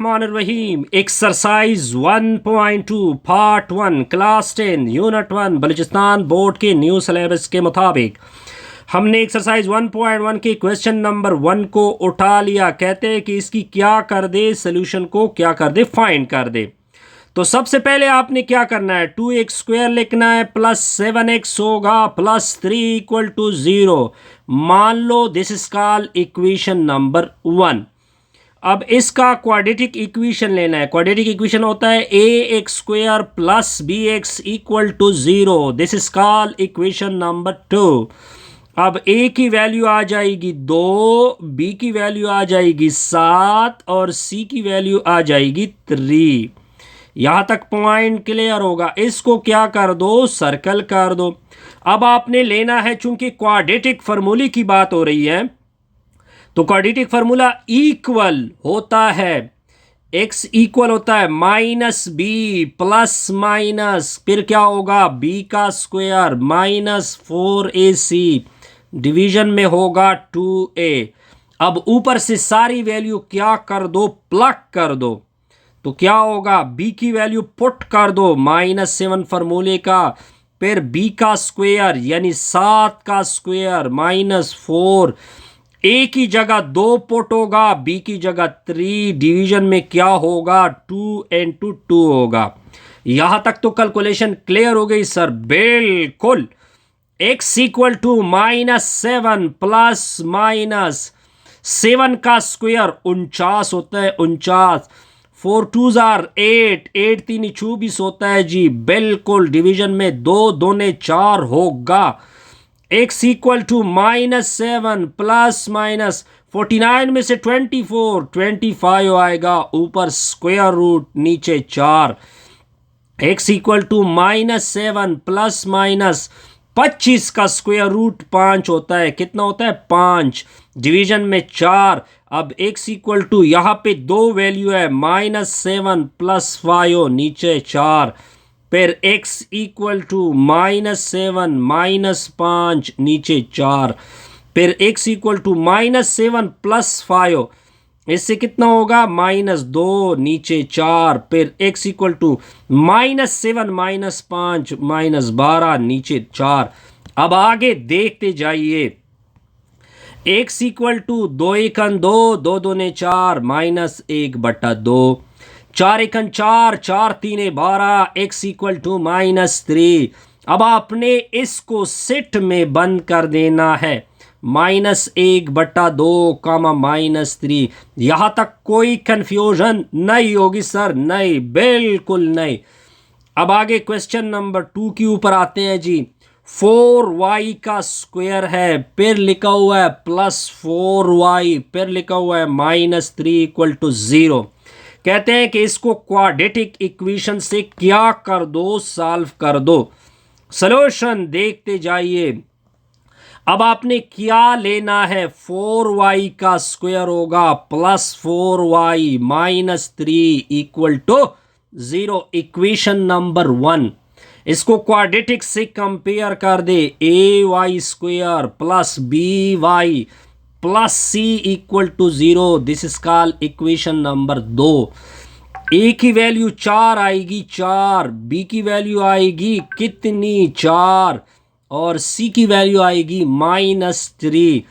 बिस्मिल्लाहिर्रहमानिर्रहीम। Exercise 1.2 part 1 class 10 unit 1 Balochistan board के new syllabus के मुताबिक हमने एक्सरसाइज 1.1 के क्वेश्चन नंबर 1 को उठा लिया। कहते हैं कि इसकी क्या कर दे, सोल्यूशन को क्या कर दे, फाइंड कर दे। तो सबसे पहले आपने क्या करना है, 2x² लिखना है प्लस 7x होगा प्लस 3 इक्वल टू 0। मान लो this is called equation number 1। अब इसका क्वाड्रेटिक इक्वेशन लेना है। क्वाड्रेटिक इक्वेशन होता है ax² plus bx equal to 0। This is called equation number 2। अब a की वैल्यू आ जाएगी 2, b की वैल्यू आ जाएगी 7 और c की वैल्यू आ जाएगी 3। यहां तक पॉइंट क्लियर होगा। इसको क्या कर दो, सर्कल कर दो। अब आपने लेना है, चूंकि क्वाड्रेटिक फार्मूले की बात हो रही है, तो क्वाड्रेटिक फार्मूला इक्वल होता है, x इक्वल होता है माइनस बी प्लस माइनस, फिर क्या होगा b का स्क्वायर माइनस 4ac, डिवीजन में होगा 2a। अब ऊपर से सारी वैल्यू क्या कर दो, प्लग कर दो। तो क्या होगा, b की वैल्यू पुट कर दो -7 फार्मूले का, फिर b का स्क्वायर यानी 7 का स्क्वायर -4, a की जगह 2 पुट होगा, b की जगह 3, डिवीजन में क्या होगा 2 into 2 होगा। यहां तक तो कैलकुलेशन क्लियर हो गई सर? बिल्कुल। x इक्वल टू -7 प्लस -7 का स्क्वायर 49 होता है, 49, 4 2s are 8, 8 3 24 होता है जी। बिल्कुल, डिवीजन में 2 दूने 4 होगा। x इक्वल टू -7 प्लस -49 में से 24, 25 आएगा, ऊपर स्क्वायर रूट नीचे 4। x इक्वल टू -7 प्लस -25 का स्क्वायर रूट 5 होता है। कितना होता है, 5, डिवीजन में 4। अब x इक्वल टू यहां पे 2 वैल्यू है, -7 प्लस 5 नीचे 4, फिर x इक्वल टू -7 -5 नीचे 4, फिर x इक्वल टू -7 प्लस 5, इससे कितना होगा -2 नीचे 4, फिर x इक्वल टू -7 -5 -12 नीचे 4। अब आगे देखते जाइए। x इक्वल टू 2 एकन 2, 2 दूने 4 -1/2, 4 एकन 4, 4 तीने 12, x इक्वल टू -3। अब आपने इसको सेट में बंद कर देना है, -1/2 -3। यहां तक कोई कंफ्यूजन नहीं होगी सर? नहीं, बिल्कुल नहीं। अब आगे क्वेश्चन नंबर 2 के ऊपर आते हैं जी। 4y का स्क्वायर है, फिर लिखा हुआ है +4y, फिर लिखा हुआ है -3 इक्वल टू 0। कहते हैं कि इसको क्वाड्रेटिक इक्वेशन से क्या कर दो, सॉल्व कर दो। सॉल्यूशन देखते जाइए। अब आपने क्या लेना है, 4y का स्क्वायर होगा +4y -3 equal to 0, equation number 1। इसको क्वाड्रेटिक से कंपेयर कर दे, ay² plus by plus c equal to 0। This is called equation number 2। a की वैल्यू 4 आएगी, 4, b की वैल्यू आएगी कितनी, 4, और c की वैल्यू आएगी -3।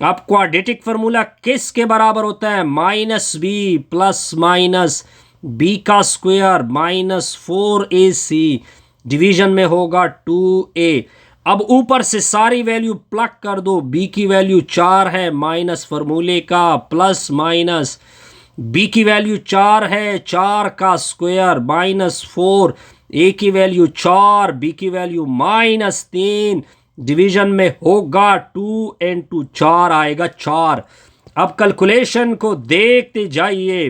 अब क्वाड्रेटिक फार्मूला किसके बराबर होता है, -b प्लस b का स्क्वायर -4ac, डिवीजन में होगा 2a। अब ऊपर से सारी वैल्यू प्लग कर दो। b की वैल्यू 4 है, माइनस फार्मूले का, प्लस b की वैल्यू 4 है, 4 का स्क्वायर -4, a की वैल्यू 4, b की वैल्यू -3, डिवीजन में होगा 2 into 4 आएगा 4। अब कैलकुलेशन को देखते जाइए।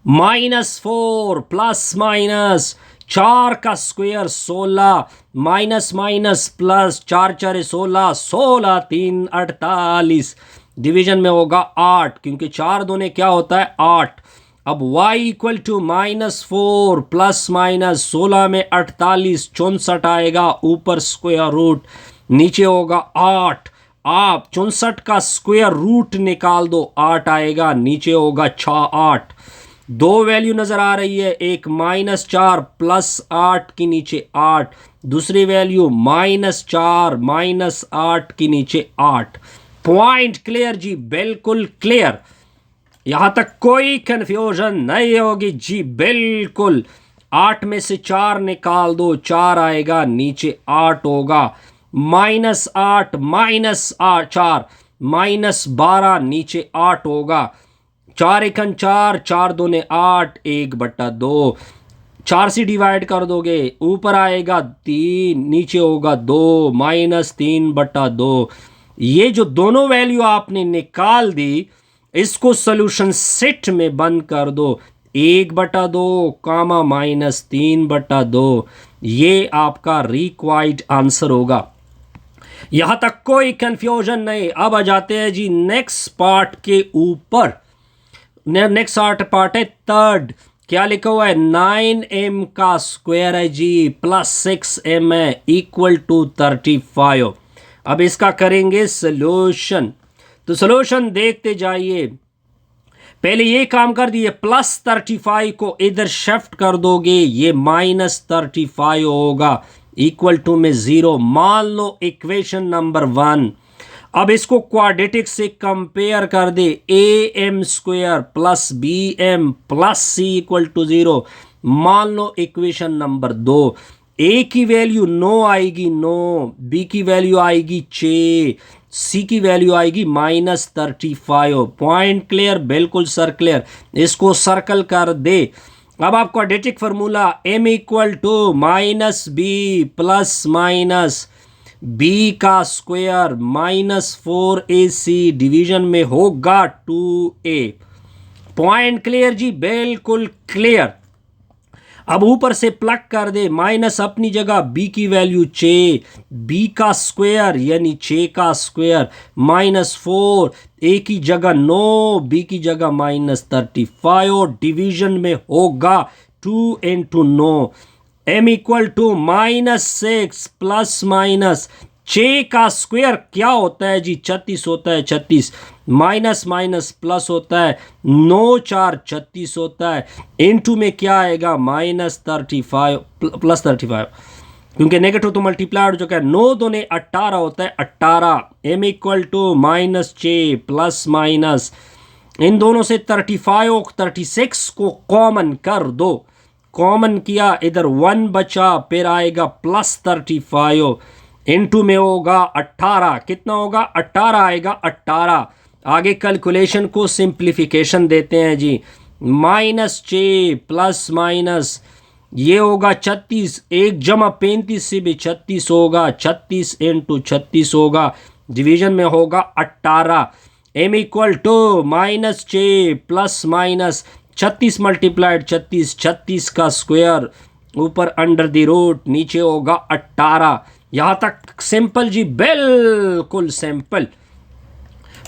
-4 प्लस 4 का स्क्वायर 16, माइनस प्लस 4 4 16, 16 3 48, डिवीजन में होगा 8, क्योंकि 4 दूने क्या होता है 8। अब y इक्वल टू -4 प्लस 16 में 48, 64 आएगा, ऊपर स्क्वायर रूट नीचे होगा 8। आप 64 का स्क्वायर रूट निकाल दो, 8 आएगा, नीचे होगा 6 8। दो वैल्यू नज़र आ रही है, एक -4 +8 के नीचे 8, दूसरी वैल्यू -4 -8 के नीचे 8। पॉइंट क्लियर जी, बिल्कुल क्लियर, यहां तक कोई कंफ्यूजन नहीं होगी जी, बिल्कुल। 8 में से 4 निकाल दो, 4 आएगा, नीचे 8 होगा, -8 -4 -12, नीचे 8 होगा, 4 एकन 4, 4 दूने 8, 1/2, 4 से डिवाइड कर दोगे, ऊपर आएगा 3, नीचे होगा 2, -3/2। ये जो दोनों वैल्यू आपने निकाल दी, इसको सोल्यूशन सेट में बंद कर दो, 1/2 कामा -3/2, ये आपका रिक्वायर्ड आंसर होगा। यहां तक कोई कंफ्यूजन नहीं। अब आ जाते हैं जी नेक्स्ट पार्ट के ऊपर। नेक्स्ट पार्ट है थर्ड। क्या लिखा हुआ है? 9m का स्क्वायर है जी, +6m है, इक्वल टू 35। अब इसका करेंगे सोल्यूशन। तो सोल्यूशन देखते जाइए। पहले ये काम कर दिए, +35 को इधर शिफ्ट कर दोगे, ये -35 होगा, इक्वल टू में 0। मान लो इक्वेशन नंबर 1। अब इसको क्वाड्रेटिक से कंपेयर कर दे, am² + bm + c equal to 0। मान लो इक्वेशन नंबर 2। a की वैल्यू 9 आएगी, 9, b की वैल्यू आएगी 6, c की वैल्यू आएगी -35। Point clear? बिल्कुल सर क्लियर। इसको सर्कल कर दे। अब आप quadratic formula m equal to -b + b का स्क्वायर -4ac डिवीजन में होगा 2a। पॉइंट क्लियर जी, बिल्कुल क्लियर। अब ऊपर से प्लग कर दे, माइनस अपनी जगह, b की वैल्यू 6, b का स्क्वायर यानी 6 का स्क्वायर -4, a की जगह 9, b की जगह -35, डिवीजन में होगा 2 × 9। m इक्वल टू -6 + 6 का स्क्वायर क्या होता है जी? 36 होता है, 36 माइनस प्लस होता है, 9 4 36 होता है, इनटू में क्या आएगा? -35 + 35, क्योंकि नेगेटिव तो मल्टीप्लाई हो चुका है। 9 दूने 18 होता है, 18। m इक्वल टू -6 + इन दोनों से 35 और 36 को कॉमन कर दो। कॉमन किया, इधर 1 बचा, फिर आएगा +35, इनटू में होगा 18। कितना होगा? 18 आएगा, 18। आगे कैलकुलेशन को सिंप्लीफिकेशन देते हैं जी। -6 + ये होगा 36, 1 जमा 35 से भी 36 होगा, 36 × 36 होगा, डिवीजन में होगा 18। m इक्वल टू -6 + 36 मल्टीप्लाइड 36, 36 का स्क्वायर, ऊपर अंडर द रूट, नीचे होगा 18। यहां तक सिंपल जी, बिल्कुल सिंपल।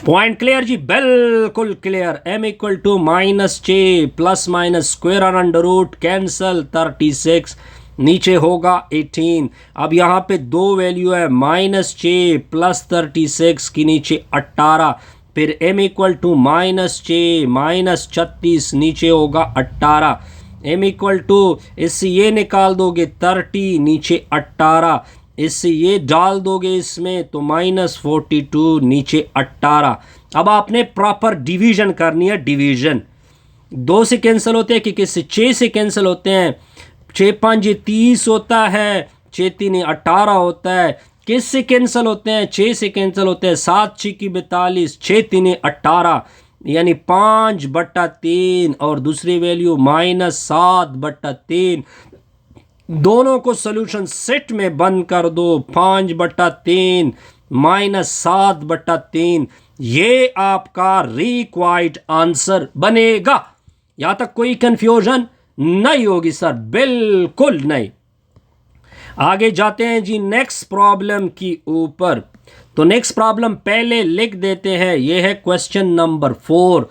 पॉइंट क्लियर जी, बिल्कुल clear. m equal to -6 + square under root, cancel, 36, नीचे होगा 18। अब यहाँ पे दो वैल्यू है, -6 + 36 की नीचे 18, फिर m इक्वल टू -6 - 36, नीचे होगा 18। m इक्वल टू, इससे ये निकाल दोगे 30, नीचे 18, इससे ये डाल दोगे इसमें तो -42, नीचे 18। अब आपने प्रॉपर डिवीजन करनी है। डिवीजन 2 से कैंसिल होते हैं कि किससे? 6 से कैंसिल होते हैं। 6 5 30 होता है, 6 3 18 होता है। किससे कैंसिल होते हैं? 6 से कैंसिल होते हैं। 7 6 की 42, 6 3 18, यानी 5/3, और दूसरी वैल्यू -7/3। दोनों को सोल्यूशन सेट में बंद कर दो, 5/3 -7/3, ये आपका रिक्वायर्ड आंसर बनेगा। यहां तक कोई कंफ्यूजन नहीं होगी सर, बिल्कुल नहीं। आगे जाते हैं जी नेक्स्ट प्रॉब्लम की ऊपर। तो नेक्स्ट प्रॉब्लम पहले लिख देते हैं, यह है क्वेश्चन नंबर 4।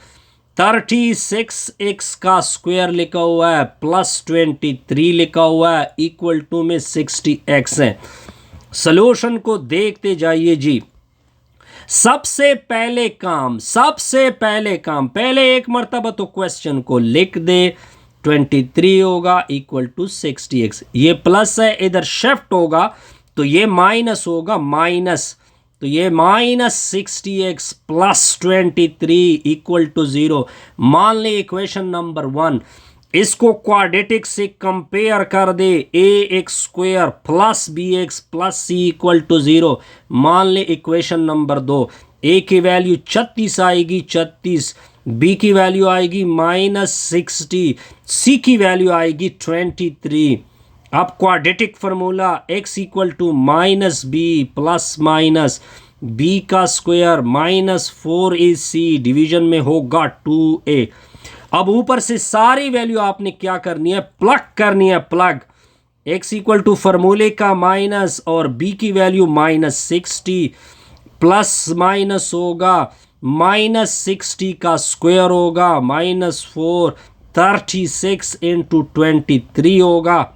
36x का स्क्वायर लिखा हुआ है, +23 लिखा हुआ है, इक्वल टू में 60x है। सॉल्यूशन को देखते जाइए जी। सबसे पहले काम पहले एक मर्तबा तो क्वेश्चन को लिख दे। 23 होगा इक्वल टू 60x, ये प्लस है, इधर शिफ्ट होगा तो ये माइनस होगा, माइनस, तो ये -60x प्लस 23 इक्वल टू 0। मान ले इक्वेशन नंबर 1, इसको क्वाड्रेटिक से कंपेयर कर दे, ax² plus bx plus c equal to 0। मान ले इक्वेशन नंबर 2, a की वैल्यू 36 आएगी, 36, b की वैल्यू आएगी -60, c की वैल्यू आएगी 23। अब quadratic formula x equal to minus B plus minus B का स्क्वायर -4ac, डिवीजन में होगा 2a। अब ऊपर से सारी वैल्यू आपने क्या करनी है, प्लग करनी है, प्लग। x इक्वल टू फार्मूले का माइनस और b की वैल्यू -60 प्लस माइनस होगा -60 का स्क्वायर होगा -4, 36 इंटू 23 होगा,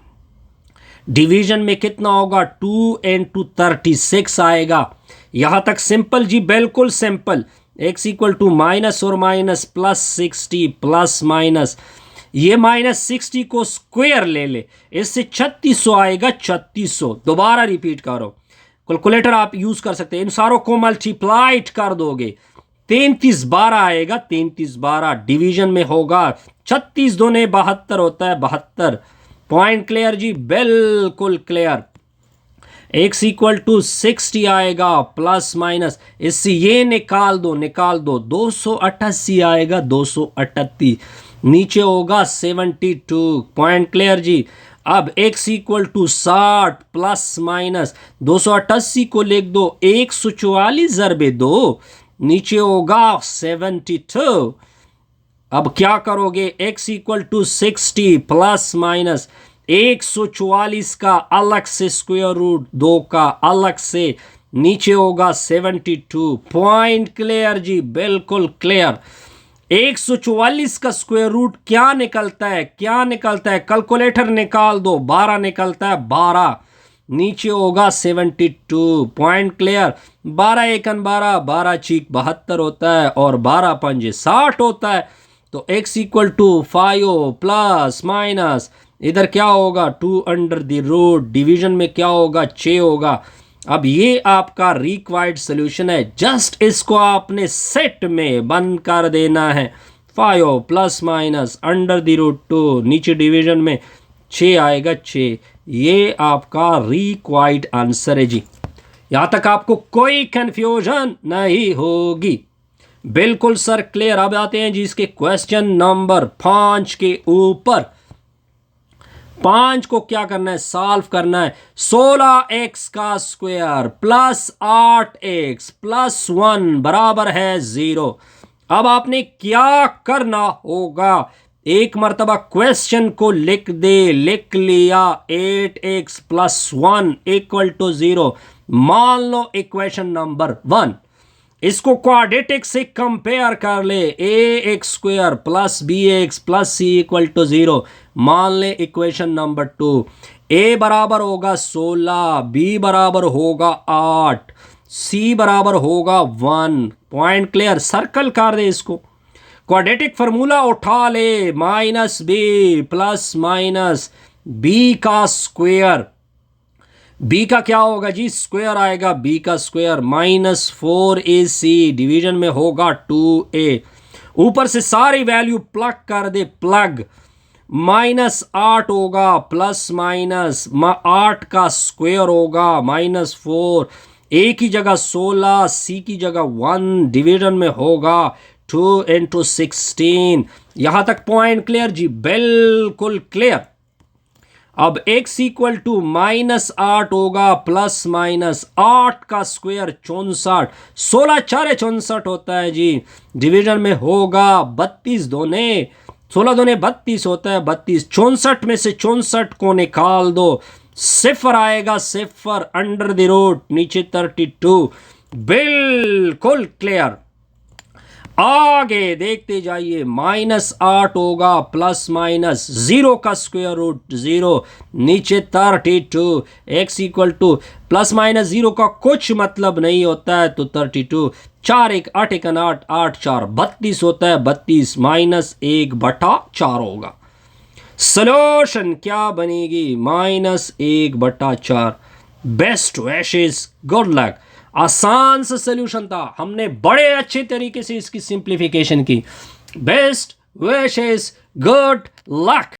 डिवीजन में कितना होगा 2 इंटू 36 आएगा। यहां तक सिंपल जी, बिल्कुल simple. x equal to minus और माइनस प्लस 60 प्लस माइनस, ये -60 को स्क्वायर ले ले, इससे 3600 आएगा, 3600। दोबारा रिपीट करो, कैलकुलेटर आप यूज कर सकते हैं, इन सारों को मल्टीप्लाइड कर दोगे, 33 12 आएगा, 33 12, डिवीजन में होगा 36 दूने 72 होता है, 72। पॉइंट क्लियर जी, बिल्कुल क्लियर। x इक्वल टू 60 आएगा प्लस माइनस, इससे ये निकाल दो 288 आएगा, 238, नीचे होगा 72। पॉइंट क्लियर जी। अब x equal to 60 plus minus 288 को लिख दो, 144 ज़रबे 2, नीचे होगा 72। अब क्या करोगे, x equal to 60 plus minus 144 का अलग से स्क्वायर रूट, 2 का अलग से, नीचे होगा 72। पॉइंट क्लियर जी, बिल्कुल क्लियर। 144 का स्क्वायर रूट क्या निकलता है, कैलकुलेटर निकाल दो, 12 निकलता है, 12, नीचे होगा 72। Point clear. 12 एकन 12, 12 चीक 72 होता है और 12 पंजे 60 होता है। तो x equal to 5 plus minus, इधर क्या होगा 2 अंडर द रूट, डिवीजन में क्या होगा 6 होगा। अब ये आपका रिक्वायर्ड सोल्यूशन है, जस्ट इसको आपने सेट में बंद कर देना है। 5 plus minus under the root 2, नीचे डिवीजन में 6 आएगा, 6। ये आपका रिक्वायर्ड आंसर है जी। यहाँ तक आपको कोई कंफ्यूजन नहीं होगी, बिल्कुल सर क्लियर। अब आते हैं जी इसके क्वेश्चन नंबर 5 के ऊपर। 5 को क्या करना है, सॉल्व करना है। 16x का स्क्वायर प्लस 8x प्लस 1 बराबर है 0। अब आपने क्या करना होगा, एक मर्तबा क्वेश्चन को लिख दे, लिख लिया 8x प्लस 1 इक्वल टू 0। मान लो इक्वेशन नंबर 1, इसको क्वाड्रेटिक से कंपेयर कर ले, ax² plus bx plus c equal to 0। मान ले इक्वेशन नंबर 2, a बराबर होगा 16, b बराबर होगा 8, c बराबर होगा 1। पॉइंट क्लियर, सर्कल कर दे इसको। क्वाड्रेटिक फार्मूला उठा ले, minus B plus minus B का स्क्वायर, b का क्या होगा जी, स्क्वायर आएगा, b का स्क्वायर -4ac, डिवीजन में होगा 2a। ऊपर से सारी वैल्यू प्लग कर दे, प्लग। -8 होगा प्लस माइनस 8 का स्क्वायर होगा -4, a की जगह 16, c की जगह 1, डिवीजन में होगा 2 इंटू 16। यहां तक पॉइंट क्लियर जी, बिल्कुल क्लियर। अब x इक्वल टू -8 होगा प्लस माइनस 8 का स्क्वायर 64, 16 4 64 होता है जी, डिवीजन में होगा 32 दूने, 16 दूने 32 होता है, 32। 64 में से 64 को निकाल दो, सिफर आएगा, सिफर अंडर द रूट, नीचे 32। बिल्कुल क्लियर। आगे देखते जाइए, -8 होगा प्लस माइनस 0 का स्क्वायर रूट 0, नीचे 32, x equal two plus minus 0 का कुछ मतलब नहीं होता है, तो 32, 4 1 8 1 8 8 4 32 होता है, 32 -1/4 होगा। सॉल्यूशन क्या बनेगी? -1/4। Best wishes, good luck. आसान सा सॉल्यूशन था, हमने बड़े अच्छे तरीके से इसकी सिंप्लीफिकेशन की। Best wishes, good luck.